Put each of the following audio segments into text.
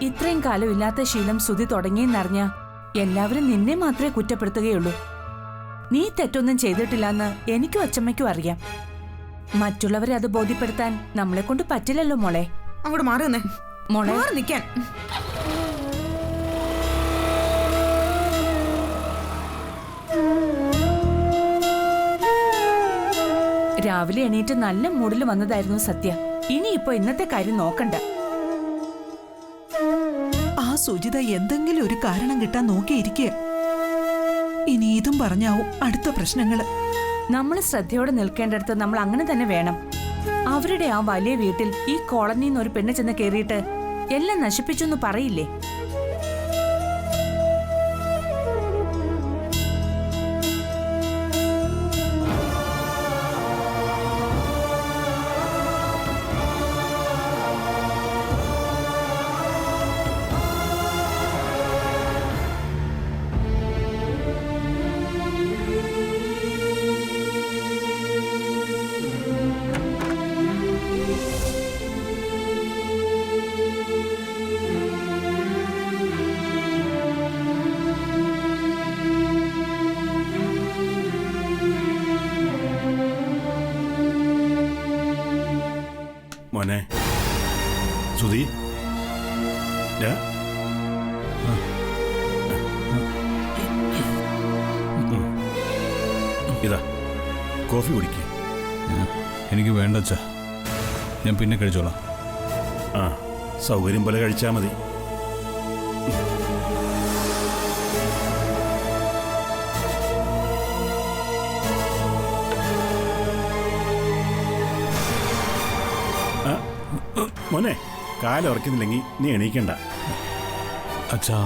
ഇത്രയും കാലം ഇല്ലാത്ത ശീലം സുധി തുടങ്ങിയെന്നറിഞ്ഞ എല്ലാവരും നിന്നെ മാത്രമേ കുറ്റപ്പെടുത്തുകയുള്ളൂ. നീ തെറ്റൊന്നും ചെയ്തിട്ടില്ലെന്ന് എനിക്കും അച്ചമ്മയ്ക്കും അറിയാം. മറ്റുള്ളവരെ അത് ബോധ്യപ്പെടുത്താൻ നമ്മളെ കൊണ്ട് പറ്റില്ലല്ലോ മോളെ. അങ്ങോട്ട് മാറി നിന്നേ മോളെ, നിൽക്കാൻ. രാവിലെ എണീറ്റ് നല്ല മൂഡിൽ വന്നതായിരുന്നു സത്യ. ഇനിയിപ്പോ ഇന്നത്തെ കാര്യം നോക്കണ്ട. ആ സുജിത എന്തെങ്കിലും ഒരു കാരണം കിട്ടാൻ നോക്കിയിരിക്കുക. ഇനി ഇതും പറഞ്ഞാവും അടുത്ത പ്രശ്നങ്ങള്. നമ്മൾ ശ്രദ്ധയോടെ നിൽക്കേണ്ടടുത്ത് നമ്മൾ അങ്ങനെ തന്നെ വേണം. അവരുടെ ആ വലിയ വീട്ടിൽ ഈ കോളനിന്ന് ഒരു പെണ്ണ് ചെന്ന് കയറിയിട്ട് എല്ലാം നശിപ്പിച്ചു എന്ന് പറയില്ലേ? മോനെ സുധി, ഇതാ കോഫി കുടിക്കേ. എനിക്ക് വേണ്ട അച്ഛാ, ഞാൻ പിന്നെ കഴിച്ചോളാം. ആ, സൗകര്യം പോലെ കഴിച്ചാൽ മതി. മോനെ, കാലുറക്കുന്നില്ലെങ്കിൽ നീ എണീക്കണ്ട. അച്ഛാ,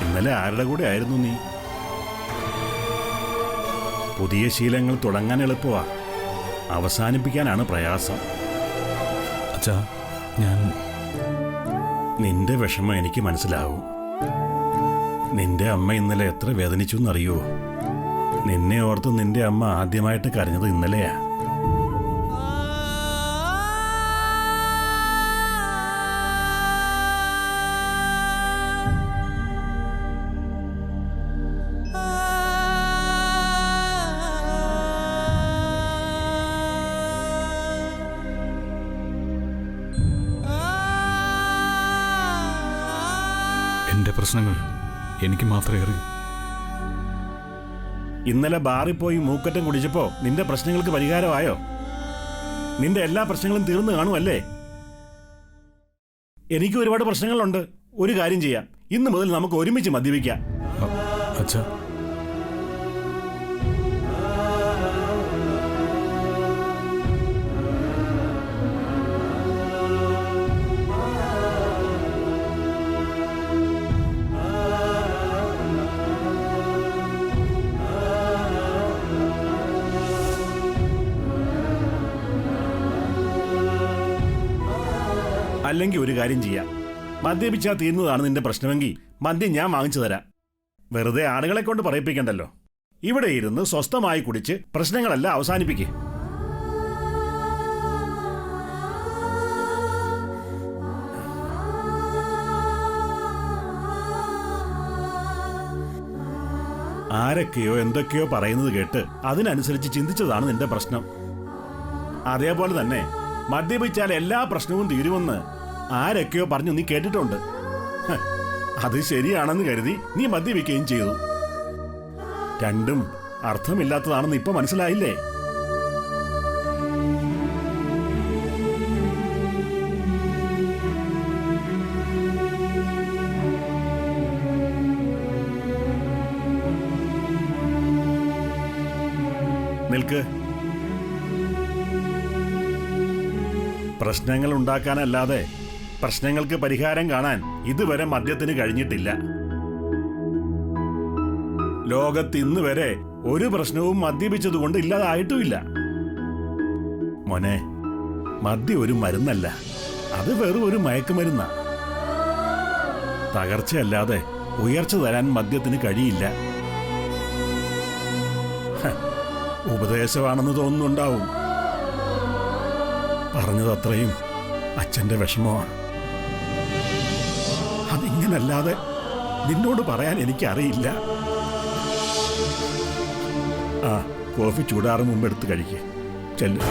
ഇന്നലെ ആരുടെ കൂടെ ആയിരുന്നു നീ? പുതിയ ശീലങ്ങൾ തുടങ്ങാൻ എളുപ്പമാ, അവസാനിപ്പിക്കാനാണ് പ്രയാസം. അച്ഛാ, നിന്റെ വിഷമം എനിക്ക് മനസ്സിലാവും. നിന്റെ അമ്മ ഇന്നലെ എത്ര വേദനിച്ചു എന്നറിയോ? നിന്നെ ഓർത്ത് നിന്റെ അമ്മ ആദ്യമായിട്ട് കരഞ്ഞത് ഇന്നലെയാ. എന്റെ പ്രശ്നങ്ങൾ എനിക്ക് മാത്രമേ അറിയൂ. ഇന്നലെ ബാറിൽ പോയി മൂക്കറ്റം കുടിച്ചപ്പോ നിന്റെ പ്രശ്നങ്ങൾക്ക് പരിഹാരമായോ? നിന്റെ എല്ലാ പ്രശ്നങ്ങളും തീർന്നു കാണുമല്ലേ? എനിക്ക് ഒരുപാട് പ്രശ്നങ്ങളുണ്ട്. ഒരു കാര്യം ചെയ്യാം, ഇന്ന് മുതൽ നമുക്ക് ഒരുമിച്ച് മദ്യപിക്കാം. അച്ഛാ, അല്ലെങ്കിൽ ഒരു കാര്യം ചെയ്യാം, മദ്യപിച്ചാൽ തീരുന്നതാണ് നിന്റെ പ്രശ്നമെങ്കിൽ മദ്യം ഞാൻ വാങ്ങിച്ചു തരാം. വെറുതെ ആളുകളെ കൊണ്ട് പറയിപ്പിക്കണ്ടല്ലോ. ഇവിടെ ഇരുന്ന് സ്വസ്ഥമായി കുടിച്ച് പ്രശ്നങ്ങളെല്ലാം അവസാനിപ്പിക്കേ. ആരൊക്കെയോ എന്തൊക്കെയോ പറയുന്നത് കേട്ട് അതിനനുസരിച്ച് ചിന്തിച്ചതാണ് നിന്റെ പ്രശ്നം. അതേപോലെ തന്നെ മദ്യപിച്ചാൽ എല്ലാ പ്രശ്നവും തീരുമെന്ന് ആരൊക്കെയോ പറഞ്ഞു നീ കേട്ടിട്ടുണ്ട്. അത് ശരിയാണെന്ന് കരുതി നീ മദ്യപിക്കുകയും ചെയ്തു. രണ്ടും അർത്ഥമില്ലാത്തതാണെന്ന് ഇപ്പൊ മനസ്സിലായില്ലേ? നിൽക്ക്. പ്രശ്നങ്ങൾ ഉണ്ടാക്കാനല്ലാതെ പ്രശ്നങ്ങൾക്ക് പരിഹാരം കാണാൻ ഇതുവരെ മദ്യത്തിന് കഴിഞ്ഞിട്ടില്ല. ലോകത്ത് ഇന്ന് വരെ ഒരു പ്രശ്നവും മദ്യപിച്ചതുകൊണ്ട് ഇല്ലാതായിട്ടുമില്ല. മോനെ, മദ്യം ഒരു മരുന്നല്ല, അത് വെറും ഒരു മയക്കുമരുന്ന. തകർച്ചയല്ലാതെ ഉയർച്ച തരാൻ മദ്യത്തിന് കഴിയില്ല. ഉപദേശമാണെന്ന് തോന്നുന്നുണ്ടാവും. പറഞ്ഞതത്രയും അച്ഛന്റെ വിഷമമാണ്. ഇങ്ങനല്ലാതെ നിന്നോട് പറയാൻ എനിക്കറിയില്ല. ആ കോഫി ചൂടാറും മുമ്പ് എടുത്ത് കഴിക്കേ. ചെല്ലു.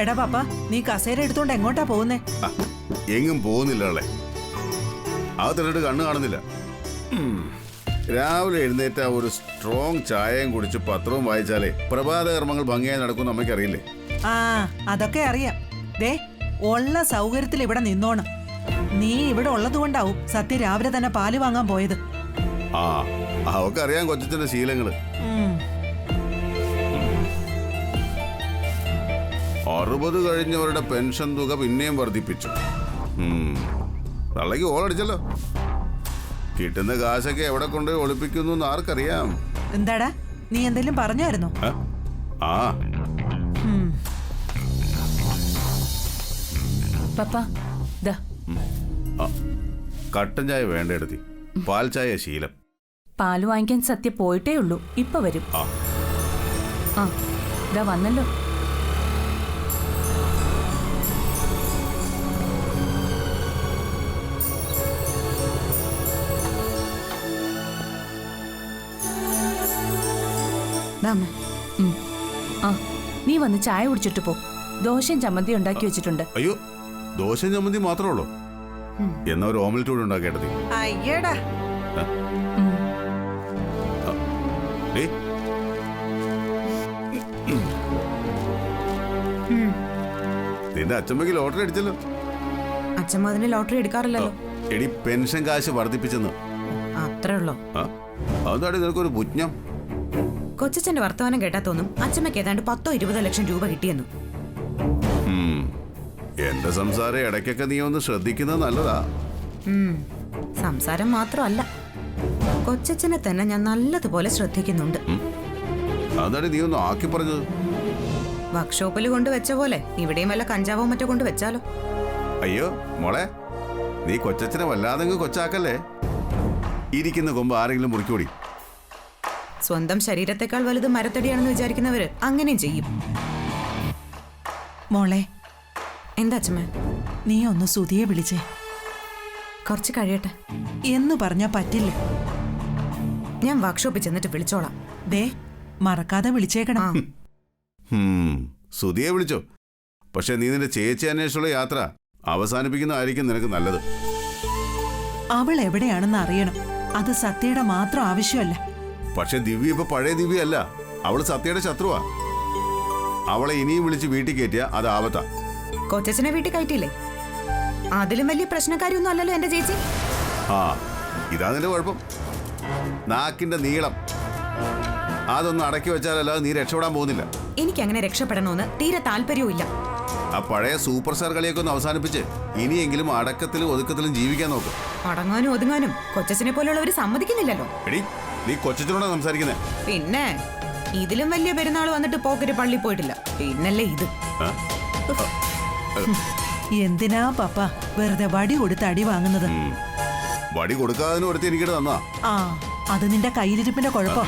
എടാ പാപ്പ, നീ കസേര എടുത്തോണ്ട് എങ്ങോട്ടാ പോകുന്നേ? എങ്ങും പോകുന്നില്ല ആളെ. ആ തിരട്ട് കണ്ണു കാണുന്നില്ല. രാവിലെ എഴുന്നേറ്റ ഒരു സ്ട്രോങ് ചായയും കുടിച്ച് പത്രവും വായിച്ചാലേ പ്രഭാത കർമ്മങ്ങൾ ഭംഗിയായി നടക്കും നമുക്കറിയില്ലേ? ആ അതൊക്കെ അറിയാം. ദേ ഉള്ള സൗകര്യത്തിൽ ഇവിടെ നിന്നോണം. നീ ഇവിടെ ഉള്ളത് കൊണ്ടാവും സത്യ രാവിലെ തന്നെ പാല് വാങ്ങാൻ പോയത്. ആ അവക്കറിയാം കൊച്ചച്ഛന്റെ ശീലങ്ങള്. 60 കഴിഞ്ഞവരുടെ പെൻഷൻ തുക പിന്നെയും വർദ്ധിപ്പിച്ചു. തള്ളക്ക് ഓളടിച്ചല്ലോ. കിട്ടുന്ന കാശൊക്കെ എവിടെ കൊണ്ടുപോയി ഒളിപ്പിക്കുന്നു എന്ന് ആർക്കറിയാം. എന്താടാ, നീ എന്തെങ്കിലും പറഞ്ഞായിരുന്നോ? ആ പപ്പ ദാ കട്ടൻ ചായ വേണ്ട എടുത്തി, പാൽ ചായ ശീലം. പാല് വാങ്ങിക്കാൻ സത്യ പോയിട്ടേ ഉള്ളൂ, ഇപ്പൊ വരും. ആ ദാ വന്നല്ലോ. ആ നീ വന്ന് ചായ കുടിച്ചിട്ട് പോ. ദോശയും ചമ്മന്തി ഉണ്ടാക്കി വെച്ചിട്ടുണ്ട്. അയ്യോ, ദോശയും ചമ്മന്തി മാത്രമേ ഉള്ളൂ. എന്നാ ഒരു ഓംലെറ്റ് കൂടെ ഉണ്ടാക്കേണ്ടത്. അയ്യടാ, നിന്റെ അച്ഛമ്മക്ക് ലോട്ടറി അടിച്ചല്ലോ. അച്ഛമ്മ അതിന് ലോട്ടറി എടുക്കാറില്ലല്ലോ. എടി പെൻഷൻ കാശ് വർദ്ധിപ്പിച്ചെന്ന്. അത്രേ ഉള്ളോ? അതാണ് നിനക്കൊരു പുജ്ഞം. കൊച്ചച്ഛന്റെ വർത്തമാനം കേട്ടാ തോന്നും അച്ഛമ്മക്ക് ഏതാണ്ട് 10-20 ലക്ഷം രൂപ കിട്ടിയെന്നു. എന്റെ സംസാരം ഇടയ്ക്കൊക്കെ നീ ഒന്ന് ശ്രദ്ധിക്കുന്നത് നല്ലതാ. സംസാരം മാത്രമല്ല, കൊച്ചച്ഛനെ തന്നെ ഞാൻ നല്ലതുപോലെ ശ്രദ്ധിക്കുന്നുണ്ട്. അതാണ് നീ ഒന്ന് ആക്കി പറഞ്ഞത്. വർക്ക്ഷോപ്പിൽ കൊണ്ടുവച്ച പോലെ ഇവിടെയും വല്ല കഞ്ചാവോ മറ്റോ കൊണ്ട് വെച്ചാലോ? അയ്യോ മോളെ, നീ കൊച്ചച്ഛനെ വല്ലാതെ കൊച്ചാക്കല്ലേ. ഇരിക്കുന്ന കൊമ്പ് ആരെങ്കിലും മുറിക്കൂടി. സ്വന്തം ശരീരത്തെക്കാൾ വലുത് മരത്തടിയാണെന്ന് വിചാരിക്കുന്നവര് അങ്ങനെയും ചെയ്യും. മോളെ, എന്താ അച്ഛമ്മ? നീ ഒന്ന് സുധിയെ വിളിച്ചേ. കുറച്ച് കഴിയട്ടെ എന്ന് പറഞ്ഞാ പറ്റില്ല. ഞാൻ വർക്ക്ഷോപ്പിൽ ചെന്നിട്ട് വിളിച്ചോളാം. ദേ മറക്കാതെ വിളിച്ചേക്കണം. സുധിയെ വിളിച്ചോ. പക്ഷെ നീ നിന്റെ ചേച്ചി അന്വേഷിച്ചുള്ള യാത്ര അവസാനിപ്പിക്കുന്നതായിരിക്കും നിനക്ക് നല്ലത്. അവൾ എവിടെയാണെന്ന് അറിയണം. അത് സത്യയുടെ മാത്രം ആവശ്യമല്ല. പക്ഷെ ദിവ്യ ഇപ്പൊ പഴയ ദിവ്യ അല്ല. അവള് സത്യയുടെ ശത്രുവാ. അവളെ ഇനിയും വിളിച്ച് വീട്ടിൽ കയറ്റിയ അത് ആപത്താ. കൊച്ചച്ഛനെ വീട്ടിൽ കയറ്റിയില്ലേ? അതിലും വലിയ പ്രശ്നക്കാരിയൊന്നും അല്ലല്ലോ എന്റെ ചേച്ചി. ആ ഇതാ നിന്റെ കുഴപ്പം. നാക്കിന്റെ നീളം അതൊന്നും അടക്കി വെച്ചാലല്ലാതെ നീ രക്ഷപ്പെടാൻ പോകുന്നില്ല. എനിക്ക് അങ്ങനെ രക്ഷപ്പെടണമെന്ന് തീരെ താല്പര്യവും ഇല്ല. ആ പഴയ സൂപ്പർ സ്റ്റാർ കളിയൊക്കെ ഒന്ന് അവസാനിപ്പിച്ച് ഇനിയെങ്കിലും അടക്കത്തിലും ഒതുക്കത്തിലും ജീവിക്കാൻ നോക്കും. അടങ്ങാനും ഒതുങ്ങാനും കൊച്ചച്ഛനെ പോലുള്ളവര് സമ്മതിക്കുന്നില്ലല്ലോ. എടി, നീ കൊച്ചച്ഛനോടാ സംസാരിക്കുന്നേ. പിന്നെ ഇതിലും വലിയ പെരുന്നാൾ വന്നിട്ട് പോക്കറ്റ് പള്ളി പോയിട്ടില്ല. പിന്നല്ലേ ഇത്. എന്തിനാ പപ്പ വെറുതെ വടി കൊടുത്ത് അടി വാങ്ങുന്നത്? വടി കൊടുക്കാതെ ഒരുത്തി എനിക്കിട്ട് തന്നാ. ആ അത് നിന്റെ കയ്യിലിരിപ്പിന്റെ കുഴപ്പം.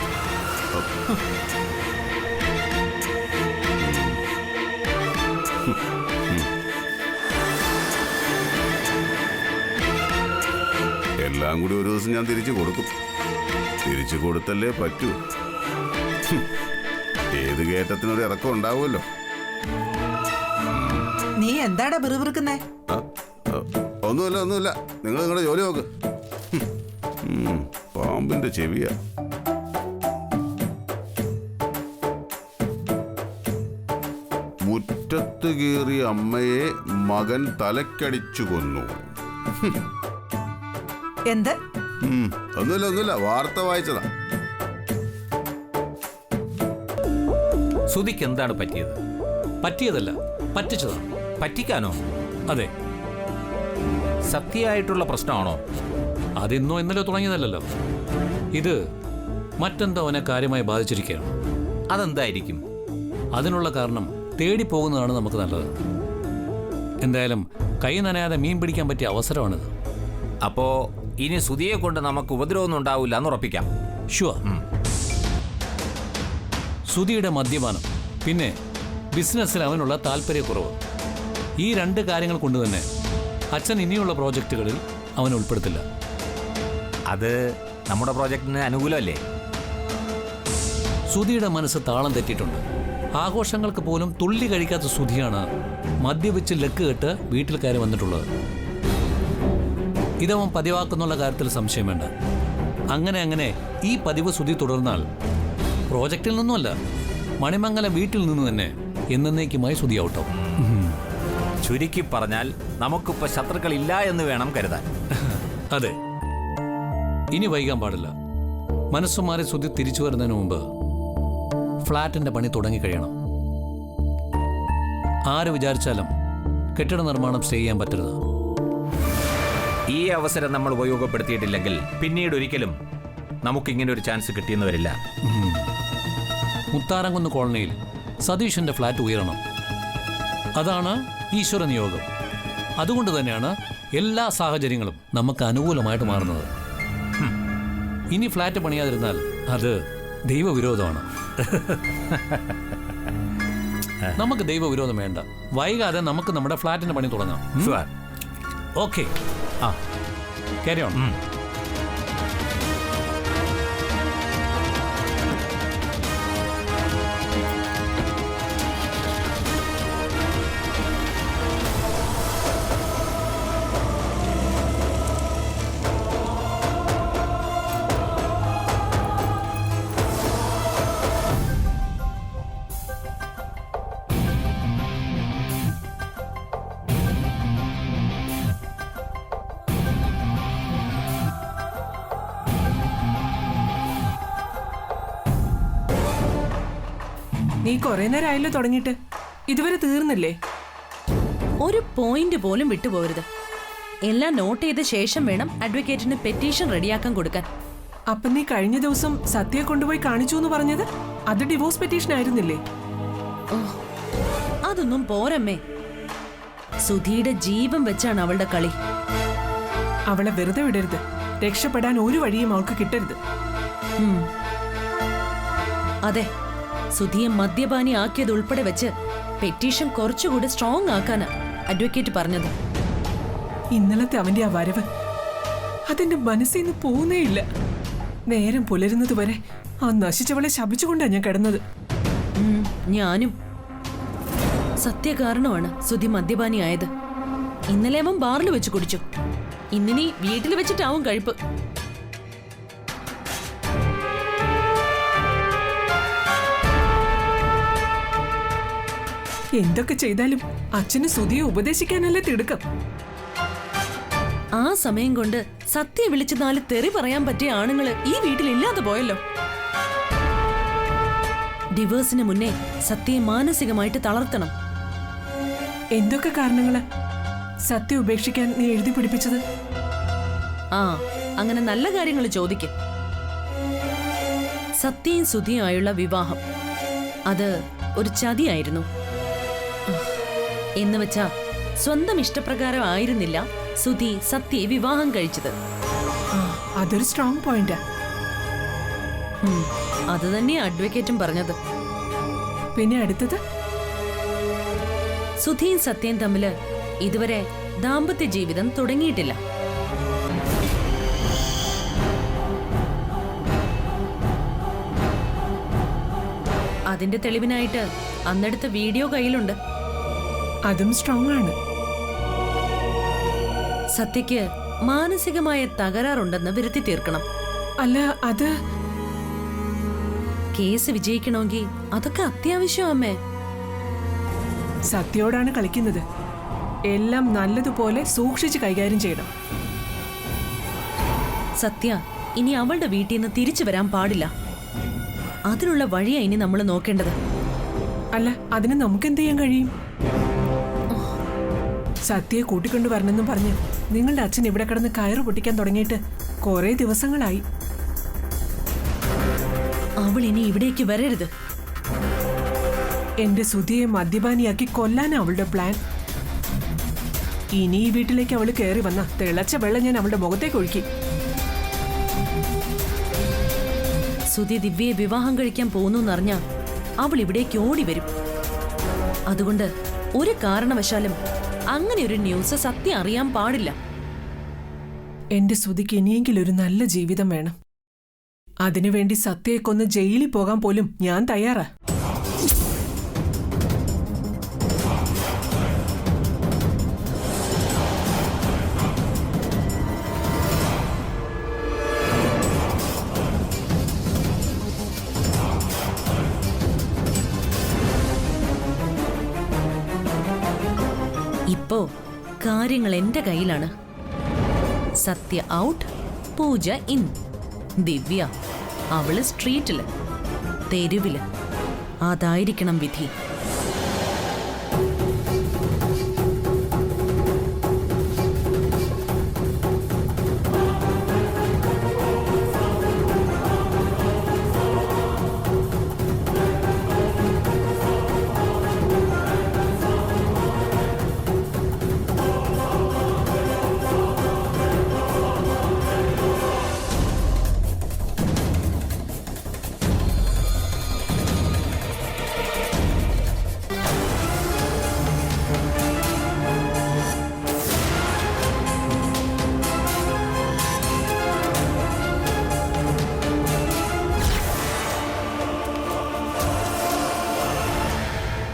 എല്ലാം കൂടി ഒരു ദിവസം ഞാൻ തിരിച്ചു കൊടുക്കും. തിരിച്ചു കൊടുത്തല്ലേ പറ്റൂ. ഏത് കയറ്റത്തിനൊരു ഇറക്കം ഉണ്ടാവുമല്ലോ. നീ എന്താടാ ബിറുബിറുക്കുന്നേ? ഒന്നുമില്ല. നിങ്ങൾ നിങ്ങളുടെ ജോലി നോക്ക്. പാമ്പിന്റെ ചെവിയാ. മുറ്റത്ത് കയറിയ അമ്മയെ മകൻ തലക്കടിച്ചു കൊന്നു. എന്ത്? ഒന്നുമില്ല. വാർത്ത വായിച്ചതാ. സുധിക്ക് എന്താണ് പറ്റിയത്? പറ്റിയതല്ല, പറ്റിച്ചതാണ്. പറ്റിക്കാനോ? അതെ. സത്യമായിട്ടുള്ള പ്രശ്നമാണോ? അതിന്നോ ഇന്നലെ തുടങ്ങിയതല്ലോ. ഇത് മറ്റെന്തോ അവനെ കാര്യമായി ബാധിച്ചിരിക്കുകയാണ്. അതെന്തായിരിക്കും? അതിനുള്ള കാരണം തേടി പോകുന്നതാണ് നമുക്ക് നല്ലത്. എന്തായാലും കൈ നനയാതെ മീൻ പിടിക്കാൻ പറ്റിയ അവസരമാണിത്. അപ്പോ ഇനി സുധിയെ കൊണ്ട് നമുക്ക് ഉപദ്രവമൊന്നും ഉണ്ടാവില്ല എന്ന് ഉറപ്പിക്കാം. ഷുവർ. സുധിയുടെ മദ്യപാനം, പിന്നെ ബിസിനസ്സിൽ അവനുള്ള താല്പര്യക്കുറവ്, ഈ 2 കാര്യങ്ങൾ കൊണ്ട് തന്നെ അച്ഛൻ ഇനിയുള്ള പ്രോജക്റ്റുകളിൽ അവനെ ഉൾപ്പെടുത്തില്ല. അത് നമ്മുടെ പ്രോജക്റ്റിന് അനുകൂലമല്ലേ? സുധിയുടെ മനസ്സ് താളം തെറ്റിയിട്ടുണ്ട്. ആഘോഷങ്ങൾക്ക് പോലും തുള്ളി കഴിക്കാത്ത സുധിയാണ് മദ്യപിച്ച് ലക്ക് കെട്ട് വീട്ടിൽ കയറി വന്നിട്ടുള്ളത്. ഇതവൻ പതിവാക്കുന്നുള്ള കാര്യത്തിൽ സംശയം വേണ്ട. അങ്ങനെ ഈ പതിവ് സുധി തുടർന്നാൽ പ്രോജക്റ്റിൽ നിന്നുമല്ല, മണിമംഗല വീട്ടിൽ നിന്ന് തന്നെ എന്നേക്കുമായി സുധി ഔട്ടോ. ചുരുക്കി പറഞ്ഞാൽ നമുക്കിപ്പോൾ ശത്രുക്കളില്ല എന്ന് വേണം കരുതാൻ. അതെ, ഇനി വൈകാൻ പാടില്ല. മനസ്സുമാറി സുധി തിരിച്ചു വരുന്നതിന് മുമ്പ് ഫ്ലാറ്റിന്റെ പണി തുടങ്ങിക്കഴിയണം. ആര് വിചാരിച്ചാലും കെട്ടിട നിർമ്മാണം സ്റ്റേ ചെയ്യാൻ പറ്റരുത്. ഈ അവസരം നമ്മൾ ഉപയോഗപ്പെടുത്തിയിട്ടില്ലെങ്കിൽ പിന്നീട് ഒരിക്കലും നമുക്കിങ്ങനെ ഒരു ചാൻസ് കിട്ടിയെന്ന് വരില്ല. മുത്താരംകുന്ന് കോളനിയിൽ സതീഷിന്റെ ഫ്ലാറ്റ് ഉയരണം. അതാണ് ഈശ്വര നിയോഗം. അതുകൊണ്ട് തന്നെയാണ് എല്ലാ സാഹചര്യങ്ങളും നമുക്ക് അനുകൂലമായിട്ട് മാറുന്നത്. ഇനി ഫ്ലാറ്റ് പണിയാതിരുന്നാൽ അത് ദൈവവിരോധമാണ്. നമുക്ക് ദൈവവിരോധം വേണ്ട. വൈകാതെ നമുക്ക് നമ്മുടെ ഫ്ലാറ്റിന്റെ പണി തുടങ്ങാം. Okay, carry on. നീ കുറെ നേരം ആയല്ലോ തുടങ്ങിയിട്ട്, ഇതുവരെ തീർന്നില്ലേ? ഒരു പോയിന്റ് പോലും വിട്ടുപോകരുത്. എല്ലാം നോട്ട് ചെയ്ത ശേഷം വേണം അഡ്വക്കേറ്റിന് പെറ്റീഷൻ റെഡിയാക്കാൻ കൊടുക്കാൻ. അപ്പൊ നീ കഴിഞ്ഞ ദിവസം സത്യയെ കൊണ്ടുപോയി കാണിച്ചു എന്ന് പറഞ്ഞത് അത് ഡിവോഴ്സ് പെറ്റീഷൻ ആയിരുന്നില്ലേ? അതൊന്നും പോരമ്മേ. സുധിയുടെ ജീവൻ വെച്ചാണ് അവളുടെ കളി. അവളെ വെറുതെ വിടരുത്. രക്ഷപ്പെടാൻ ഒരു വഴിയും അവൾക്ക് കിട്ടരുത്. അതെ, സുധിയെ മദ്യപാനി ആക്കിയത് ഉൾപ്പെടെ വെച്ച് പെറ്റീഷൻ കുറച്ചുകൂടി സ്ട്രോങ് ആക്കാനാ അഡ്വക്കേറ്റ് പറഞ്ഞത്. ഇന്നലത്തെ അവന്റെ ആ വരവ് അതെന്റെ മനസ്സിൽ നിന്ന് പോകുന്നേയില്ല. നേരം പുലരുന്നത് വരെ ആ നശിച്ചവളെ ശപിച്ചുകൊണ്ടാണ് ഞാൻ കിടന്നത്. ഞാനും. സത്യകാരണമാണ് സുധി മദ്യപാനി ആയത്. ഇന്നലെ അവൻ ബാറിൽ വെച്ച് കുടിച്ചു. ഇന്നിനി വീട്ടിൽ വെച്ചിട്ടാവും കഴിപ്പ്. എന്തൊക്കെ ചെയ്താലും അച്ഛന് സുധിയെ ഉപദേശിക്കാനല്ലേ തിടുക്കം. ആ സമയം കൊണ്ട് സത്യം വിളിച്ച് 4 തെറി പറയാൻ പറ്റിയ ആണുങ്ങള് ഈ വീട്ടിലില്ലാതെ പോയല്ലോ. ഡിവോഴ്സിന് മുന്നേ സത്യയെ മാനസികമായിട്ട് തളർത്തണം. എന്തൊക്കെ കാരണങ്ങള് സത്യം ഉപേക്ഷിക്കാൻ നീ എഴുതി പിടിപ്പിച്ചത്? അങ്ങനെ നല്ല കാര്യങ്ങൾ ചോദിക്കും. സത്യയും സുധിയുമായുള്ള വിവാഹം അത് ഒരു ചതിയായിരുന്നു എന്ന് വെച്ചാ സ്വന്തം ഇഷ്ടപ്രകാരം ആയിരുന്നില്ല സുധി സത്യയെ വിവാഹം കഴിച്ചത്. ആ, അതൊരു സ്ട്രോങ് പോയിന്റാ. അത് തന്നെയാ അഡ്വക്കേറ്റും പറഞ്ഞത്. പിന്നെ അടുത്തത് സുധിയും സത്യയും തമ്മില് ഇതുവരെ ദാമ്പത്യ ജീവിതം തുടങ്ങിയിട്ടില്ല. അതിന്റെ തെളിവിനായിട്ട് അന്നെടുത്ത വീഡിയോ കയ്യിലുണ്ട്. അതും സ്ട്രോങ് ആണ്. സത്യയ്ക്ക് മാനസികമായ തകരാറുണ്ടെന്ന് വരുത്തി തീർക്കണം. അല്ല, അത് കേസ് വിജയിക്കണമെങ്കിൽ അതൊക്കെ അത്യാവശ്യം അമ്മേ. സത്യയോടാണ് കളിക്കുന്നത്. എല്ലാം നല്ലതുപോലെ സൂക്ഷിച്ച് കൈകാര്യം ചെയ്യണം. സത്യ ഇനി അവളുടെ വീട്ടിൽ നിന്ന് തിരിച്ചു വരാൻ പാടില്ല. അതിനുള്ള വഴിയാ ഇനി നമ്മൾ നോക്കേണ്ടത്. അല്ല, അതിന് നമുക്ക് എന്ത് ചെയ്യാൻ കഴിയും? സത്യയെ കൂട്ടിക്കൊണ്ടു വരണമെന്നും പറഞ്ഞ് നിങ്ങളുടെ അച്ഛൻ ഇവിടെ കിടന്ന് കയറ് പൊട്ടിക്കാൻ തുടങ്ങിയിട്ട് കുറെ ദിവസങ്ങളായി. അവൾ ഇനി ഇവിടേക്ക് വരരുത്. എന്റെ സുധിയെ മദ്യപാനിയാക്കി കൊല്ലാനാ അവളുടെ പ്ലാൻ. ഇനി ഈ വീട്ടിലേക്ക് അവള് കയറി വന്ന തിളച്ച വെള്ളം ഞാൻ അവളുടെ മുഖത്തേക്ക് ഒഴുക്കി. സുധി ദിവ്യയെ വിവാഹം കഴിക്കാൻ പോകുന്നറിഞ്ഞ അവൾ ഇവിടേക്ക് ഓടി വരും. അതുകൊണ്ട് ഒരു കാരണവശാലും അങ്ങനെ ഒരു ന്യൂസ് സത്യം അറിയാൻ പാടില്ല. എന്റെ സുധിക്ക് ഇനിയെങ്കിലും ഒരു നല്ല ജീവിതം വേണം. അതിനുവേണ്ടി സത്യയെ കൊന്ന് ജയിലിൽ പോകാൻ പോലും ഞാൻ തയ്യാറാ. ഇപ്പോ കാര്യങ്ങൾ എന്റെ കയ്യിലാണ്. സത്യ ഔട്ട്, പൂജ ഇൻ. ദിവ്യ അവള് സ്ട്രീറ്റില്, തെരുവില്. അതായിരിക്കണം വിധി.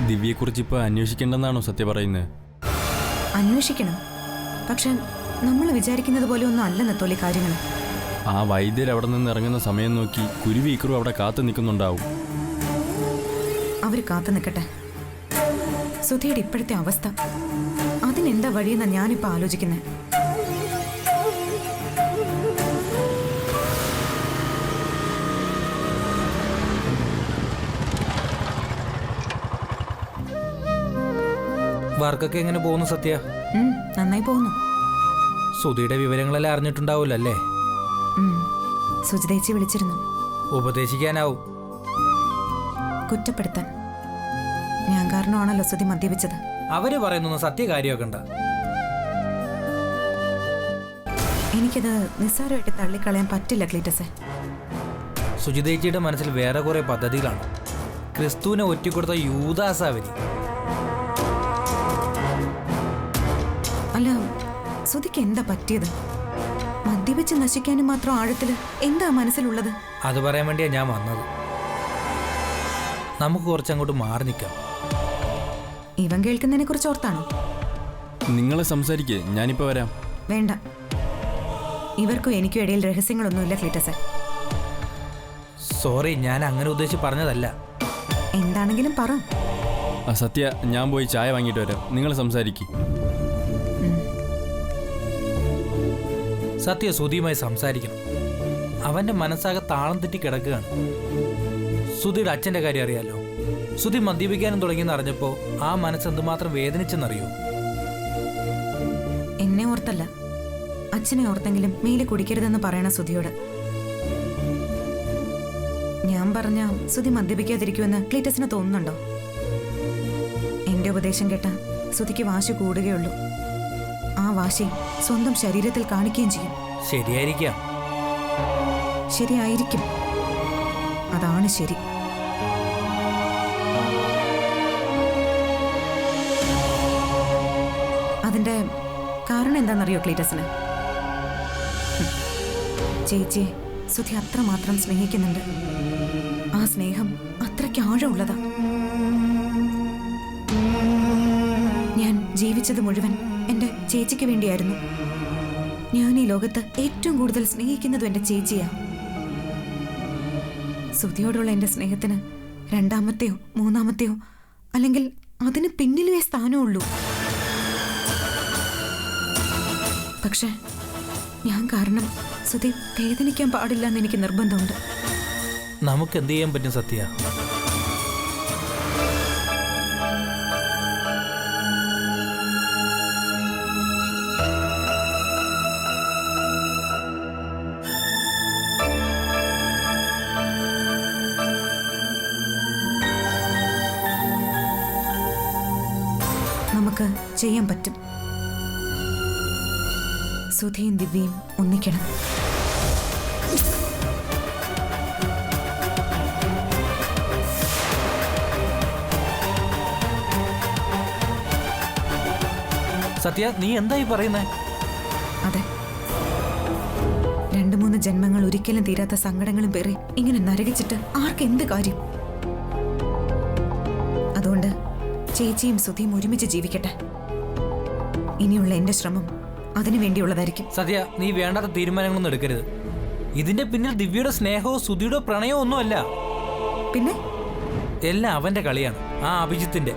ദിവ്യയെക്കുറിച്ച് ഇപ്പോൾ അന്വേഷിക്കേണ്ടെന്നാണോ സത്യ പറയുന്നത്? അന്വേഷിക്കണം, പക്ഷെ നമ്മൾ വിചാരിക്കുന്നത് പോലെ ഒന്നും അല്ല നെത്തോലി കാര്യങ്ങൾ. ആ വൈദ്യർ അവിടെ നിന്ന് ഇറങ്ങുന്ന സമയം നോക്കി കുരുവി ഇക്രു അവിടെ കാത്തു നിൽക്കുന്നുണ്ടാവും. അവർ കാത്തു നിൽക്കട്ടെ. സുധിയുടെ ഇപ്പോഴത്തെ അവസ്ഥ, അതിനെന്താ വഴിയെന്നാ ഞാനിപ്പോൾ ആലോചിക്കുന്നത്. വർക്കൊക്കെ എങ്ങനെ പോകുന്നു സത്യ? നന്നായി പോകുന്നു. സുധിയുടെ വിവരങ്ങളെല്ലാം അറിഞ്ഞിട്ടുണ്ടാവില്ല അല്ലേ? സുജിതേച്ചി വിളിച്ചിരുന്നു. ഉപദേശിക്കാനാവും. കുറ്റപ്പെടുത്താൻ. ഞാൻ കാരണമാണല്ലോ സുധി മദ്യപിച്ചത്. അവര് പറയുന്നു സത്യ കാര്യമൊക്കെ ഉണ്ട്. എനിക്കത് നിസ്സാരമായിട്ട് തള്ളിക്കളയാൻ പറ്റില്ല ക്ലീറ്റസെ. സുജിതേച്ചിയുടെ മനസ്സിൽ വേറെ കുറെ പദ്ധതികളാണ്. ക്രിസ്തുവിനെ ഒറ്റിക്കൊടുത്ത യൂദാസാവരി. അല്ല, സുധിക്ക് എന്താ പറ്റിയത്? മദ്യപിച്ച് നശിക്കാനും മാത്രം ആഴത്തില് എന്താ മനസ്സിലുള്ളത്? അത് പറയാൻ വേണ്ടിയാ ഞാൻ വന്നത്. നമുക്ക് കുറച്ചങ്ങോട്ട് മാറി നിൽക്കാം. ഇവൻ കേൾക്കുന്നതിനെ കുറിച്ച് ഓർത്താണോ? നിങ്ങളെ സംസാരിക്കേ, ഞാനിപ്പോൾ വരാം. വേണ്ട, ഇവർക്കും എനിക്കും ഇടയിൽ രഹസ്യങ്ങളൊന്നുമില്ല ക്ലീറ്റസെ. സോറി, ഞാൻ അങ്ങനെ ഉദ്ദേശിച്ച് പറഞ്ഞതല്ല. എന്താണെങ്കിലും പറ. സത്യ, ഞാൻ പോയി ചായ വാങ്ങിയിട്ട് വരാം. നിങ്ങൾ സംസാരിക്കും. സത്യ സുധിയുമായി സംസാരിക്കണം. അവന്റെ മനസ്സാകെ താളം തെറ്റി കിടക്കുകയാണ്. സുധിയുടെ അച്ഛൻ്റെ കാര്യം അറിയാലോ. സുധി മദ്യപിക്കാനും തുടങ്ങിയെന്ന് അറിഞ്ഞപ്പോൾ ആ മനസ്സ് എന്തുമാത്രം വേദനിച്ചെന്നറിയോ? എന്നെ ഓർത്തല്ല, അച്ഛനെ ഓർത്തെങ്കിലും മേലെ കുടിക്കരുതെന്ന് പറയണ സുധിയോട്. ഞാൻ പറഞ്ഞ സുധി മദ്യപിക്കാതിരിക്കുമെന്ന് ക്ലീറ്റസിന് തോന്നുന്നുണ്ടോ? എന്റെ ഉപദേശം കേട്ട സുധിക്ക് വാശി കൂടുകയുള്ളൂ. ആ വാശി സ്വന്തം ശരീരത്തിൽ കാണിക്കുകയും ചെയ്യും. ശരിയായിരിക്കാം. ശരിയായിരിക്കും. അതാണ് ശരി. അതിന്റെ കാരണം എന്താണെന്നറിയോ ക്ലീറ്റസിന്? ചേച്ചിയെ സുധി അത്രമാത്രം സ്നേഹിക്കുന്നുണ്ട്. ആ സ്നേഹം അത്രയ്ക്ക് ആഴമുള്ളതാ. ഞാൻ ജീവിച്ചത് മുഴുവൻ എൻ്റെ ചേച്ചിക്ക് വേണ്ടിയായിരുന്നു. ഞാൻ ഈ ലോകത്ത് ഏറ്റവും കൂടുതൽ സ്നേഹിക്കുന്നതും എൻ്റെ ചേച്ചിയാ. സുധിയോടുള്ള എൻ്റെ സ്നേഹത്തിന് രണ്ടാമത്തെയോ മൂന്നാമത്തെയോ അല്ലെങ്കിൽ അതിന് പിന്നിലുവേ സ്ഥാനമുള്ളൂ. പക്ഷെ ഞാൻ കാരണം സുധി വേദനിക്കാൻ പാടില്ല എന്ന് എനിക്ക് നിർബന്ധമുണ്ട്. നമുക്ക് എന്ത് ചെയ്യാൻ പറ്റും സത്യ? നമുക്ക് ചെയ്യാൻ പറ്റും. സുധിയും ദിവ്യയും ഒന്നിക്കണം. സത്യ, നീ എന്തായി പറയുന്നേ? അതെ, 2-3 ജന്മങ്ങൾ ഒരിക്കലും തീരാത്ത സങ്കടങ്ങളും പേറി ഇങ്ങനെ നരകിച്ചിട്ട് ആർക്കെന്ത് കാര്യം? അതുകൊണ്ട് ചേച്ചിയും സുധിയും ഒരുമിച്ച് ജീവിക്കട്ടെ. ഇനിയുള്ള എന്റെ ശ്രമം അതിനു വേണ്ടിയുള്ളതായിരിക്കും. സത്യ, നീ വേണ്ടാത്ത തീരുമാനങ്ങളൊന്നും എടുക്കരുത്. ഇതിന്റെ പിന്നിൽ ദിവ്യയുടെ സ്നേഹവും സുധിയുടെ പ്രണയവും ഒന്നുമല്ല. പിന്നെ എല്ലാം അവന്റെ കളിയാണ്, ആ അഭിജിത്തിന്റെ.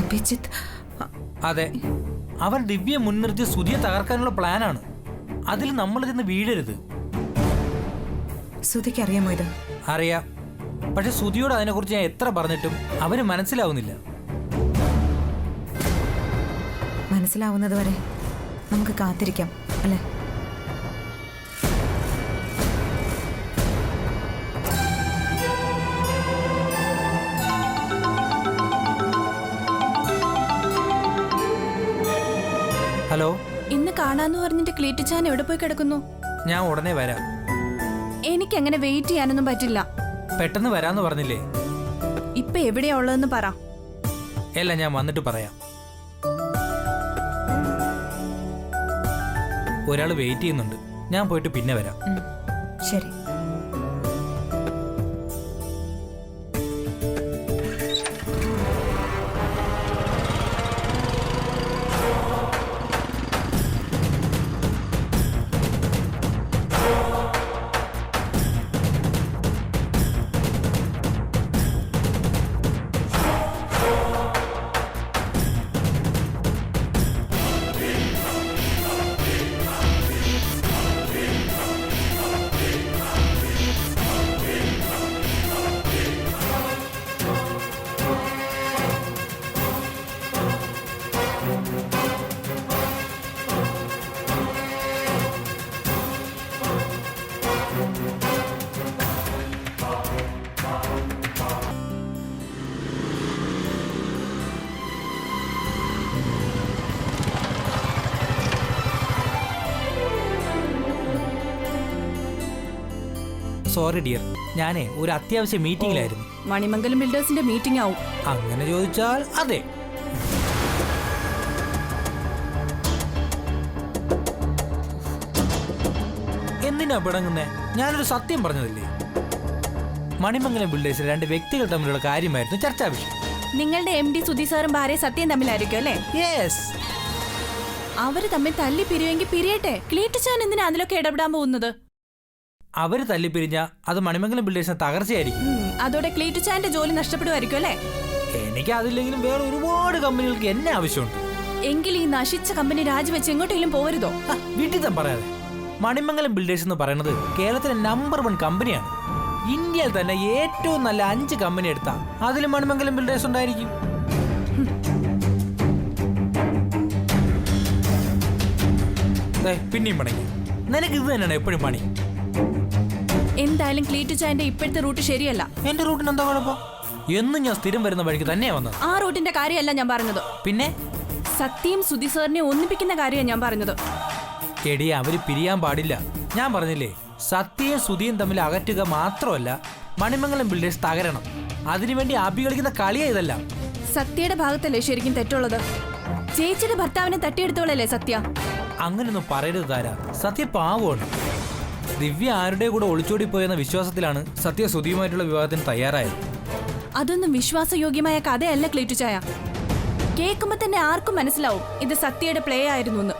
അഭിജിത്ത്? അതെ, അവൻ ദിവ്യയെ മുൻനിർത്തി സുധിയെ തകർക്കാനുള്ള പ്ലാനാണ്. അതിൽ നമ്മൾ ചെന്ന് വീഴരുത്. സുധിക്ക് അറിയാമോ ഇത്? അറിയാം. പക്ഷെ സുധിയോട് അതിനെക്കുറിച്ച് ഞാൻ എത്ര പറഞ്ഞിട്ടും അവന് മനസ്സിലാവുന്നില്ല. മനസ്സിലാവുന്നത് വരെ നമുക്ക് കാത്തിരിക്കാം, അല്ലേ? ഹലോ, ഇന്ന് കാണാന്ന് പറഞ്ഞിട്ട് ക്ലീറ്റിച്ചാൻ എവിടെ പോയി കിടക്കുന്നു? ഞാൻ ഉടനെ വരാം. എനിക്ക് അങ്ങനെ വെയിറ്റ് ചെയ്യാനൊന്നും പറ്റില്ല. പെട്ടെന്ന് വരാന്ന് പറഞ്ഞില്ലേ? ഇപ്പൊ എവിടെയാ ഉള്ളതെന്ന് പറ. എല്ലാം ഞാൻ വന്നിട്ട് പറയാം. ഒരാൾ വെയിറ്റ് ചെയ്യുന്നുണ്ട്. ഞാൻ പോയിട്ട് പിന്നെ വരാം. ശരി. സോറി ഡിയർ, ഞാനേ ഒരു അത്യാവശ്യ മീറ്റിംഗിലായിരുന്നു. മണിമംഗലം ബിൽഡേഴ്സിന്റെ മീറ്റിംഗ് ആവും. അങ്ങനെ ചോദിച്ചാൽ അതെ. എന്തിനാ പിടങ്ങുന്നേ? ഞാനൊരു സത്യം പറഞ്ഞതല്ലേ. മണിമംഗലം ബിൽഡേഴ്സിൽ 2 വ്യക്തികൾ തമ്മിലുള്ള കാര്യമായിരുന്നു ചർച്ചാ വിഷയം. നിങ്ങളുടെ MD സുധി സാറും ഭാര്യ സത്യം തമ്മിലായിരിക്കും അല്ലേ? യെസ്. അവര് തമ്മിൽ തല്ലി പിരിയുമെങ്കിൽ പിരിയട്ടെ. ക്ലീറ്റിച്ചാൻ എന്തിനാ അതിലൊക്കെ ഇടപെടാൻ പോകുന്നത്? അവര് തല്ലിപ്പിരിഞ്ഞ അത് മണിമംഗലം ബിൽഡേഴ്സിന് തകർച്ചയായിരിക്കും. അതോടെ ക്ലീറ്റിച്ചാന്റെ ജോലി നഷ്ടപ്പെടുമായിരിക്കും അല്ലേ? എനിക്ക് അതില്ലെങ്കിലും വേറെ ഒരുപാട് കമ്പനികൾക്ക് എന്നെ ആവശ്യമുണ്ട്. എങ്കിൽ ഈ നശിച്ച കമ്പനി രാജിവെച്ച് എങ്ങോട്ടെങ്കിലും പോകരുതോ? വീട്ടിൽ തന്നെ പറയാതെ. മണിമംഗലം ബിൽഡേഴ്സ് എന്ന് പറയുന്നത് കേരളത്തിലെ നമ്പർ 1 കമ്പനിയാണ്. ഇന്ത്യയിൽ തന്നെ ഏറ്റവും നല്ല 5 കമ്പനി എടുത്താൽ അതിൽ മണിമംഗലം ബിൽഡേഴ്സ് ഉണ്ടായിരിക്കും. പിന്നെയും പണി. നിനക്ക് ഇത് തന്നെയാണ് എപ്പോഴും പണി. എന്തായാലും ക്ലീറ്റിച്ചാന്റെ ഇപ്പോഴത്തെ റൂട്ട് ശരിയല്ല. എന്റെ റൂട്ടിന് എന്താ കുഴപ്പം? എന്നും ഞാൻ സ്ഥിരം വരുന്ന വഴിക്ക് തന്നെയാ വന്നത്. ആ റൂട്ടിന്റെ കാര്യമല്ല ഞാൻ പറഞ്ഞത്. പിന്നെ സത്യയും സുധി സാറിനെ ഒന്നിപ്പിക്കുന്ന കാര്യമാണ് ഞാൻ പറഞ്ഞത്. എടി അവര് പിരിയാൻ പാടില്ല. ഞാൻ പറഞ്ഞില്ലേ, സത്യയും സുധിയും തമ്മിൽ അകറ്റുക മാത്രമല്ല, മണിമംഗലം ബിൽഡേഴ്സ് തകരണം. അതിനുവേണ്ടി ആപ്പി കളിക്കുന്ന കളിയാ ഇതെല്ലാം. സത്യയുടെ ഭാഗത്തല്ലേ ശരിക്കും തെറ്റുള്ളത്? ചേച്ചിയുടെ ഭർത്താവിനെ തട്ടിയെടുത്തോളല്ലേ സത്യ? അങ്ങനൊന്നും പറയരുത് താര. സത്യ പാവമാണ്. ദിവ്യ ആരുടെ കൂടെ ഒളിച്ചോടിപ്പോയെന്ന വിശ്വാസത്തിലാണ് സത്യ സുധിയുമായിട്ടുള്ള വിവാഹത്തിന് തയ്യാറായത്. അതൊന്നും വിശ്വാസയോഗ്യമായ കഥയല്ല ക്ലീറ്റുചായ. കേൾക്കുമ്പോ തന്നെ ആർക്കും മനസ്സിലാവും ഇത് സത്യയുടെ പ്ലേ ആയിരുന്നു എന്ന്.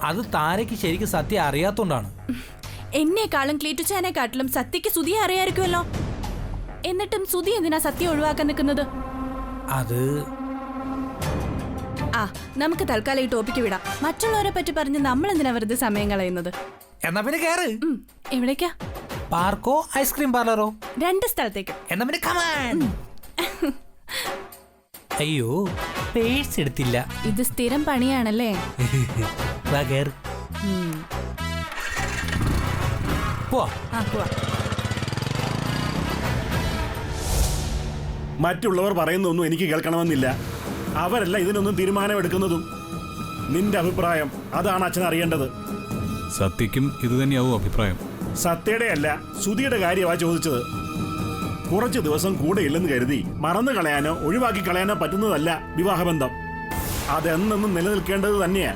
അത് താരയ്ക്ക് ശരിക്കും സത്യ അറിയാത്തോണ്ടാണ്. എന്നെക്കാളും ക്ലീറ്റുചായനെക്കാട്ടിലും സത്യക്ക് സുധിയെ അറിയായിരിക്കുമല്ലോ. എന്നിട്ടും സുധി എന്തിനാ സത്യ ഒഴിവാക്കാൻ നിൽക്കുന്നത്? അത് നമുക്ക് തൽക്കാലം ഈ ടോപ്പിക്ക് വിടാം. മറ്റുള്ളവരെ പറ്റി പറഞ്ഞ് നമ്മൾ എന്തിനാ വെറുതെ സമയം കളയുന്നത്? എന്നാ പിന്നെ കേറ്. എവിടേക്കാ? പാർക്കോ ഐസ്ക്രീം പാർലറോ? 2 സ്ഥലത്തേക്ക്. എന്നാ പിന്നെ കമാൻ. അയ്യോ, പേഴ്സ് എടുത്തില്ല. ഇത് സ്ഥിരം പണിയാണല്ലേ? വാ കേറ്. പോവാ. പോവാ. മറ്റുള്ളവർ പറയുന്നൊന്നും എനിക്ക് കേൾക്കണമെന്നില്ല. അവരല്ല ഇതിനൊന്നും തീരുമാനമെടുക്കുന്നതും. നിന്റെ അഭിപ്രായം അതാണ് അച്ഛൻ അറിയേണ്ടത്. സത്യക്കും ഇത് തന്നെയാവും അഭിപ്രായം. സത്യയുടെ അല്ല, സുധിയുടെ കാര്യമാണ് ചോദിച്ചത്. കുറച്ച് ദിവസം കൂടെ ഇല്ലെന്ന് കരുതി മറന്നു കളയാനോ ഒഴിവാക്കി കളയാനോ പറ്റുന്നതല്ല വിവാഹബന്ധം. അതെന്നും നിലനിൽക്കേണ്ടത് തന്നെയാ.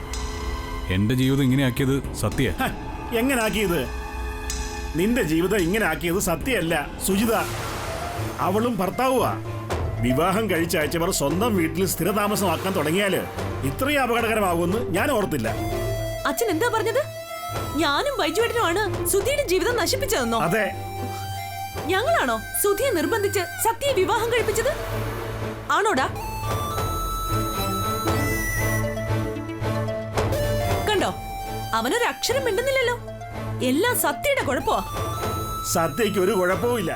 എന്റെ ജീവിതം ഇങ്ങനെ ആക്കിയത് സത്യ. എങ്ങനെ ആക്കിയത്? നിന്റെ ജീവിതം ഇങ്ങനെ ആക്കിയത് സത്യയല്ല, സുജിത. അവളും ഭർത്താവുവാ. വിവാഹം കഴിച്ചയച്ചവർ സ്വന്തം വീട്ടിൽ സ്ഥിരതാമസമാക്കാൻ തുടങ്ങിയാല് ഇത്രയും അപകടകരമാകുമെന്ന് ഞാൻ ഓർത്തില്ല. അച്ഛൻ എന്താ പറഞ്ഞത്? ഞാനും ബൈജുവേട്ടനുമാണ് സുധിയുടെ ജീവിതം നശിപ്പിച്ചതെന്നോ? അതെ. ഞങ്ങളാണോ സുധിയെ നിർബന്ധിച്ച് സത്യയെ വിവാഹം കഴിപ്പിച്ചത്? ആണോടാ? കണ്ടോ, അവനൊരു അക്ഷരം മിണ്ടുന്നില്ലല്ലോ. എല്ലാം സത്യയുടെ കുഴപ്പമാ. സത്യയ്ക്ക് ഒരു കുഴപ്പവും ഇല്ല.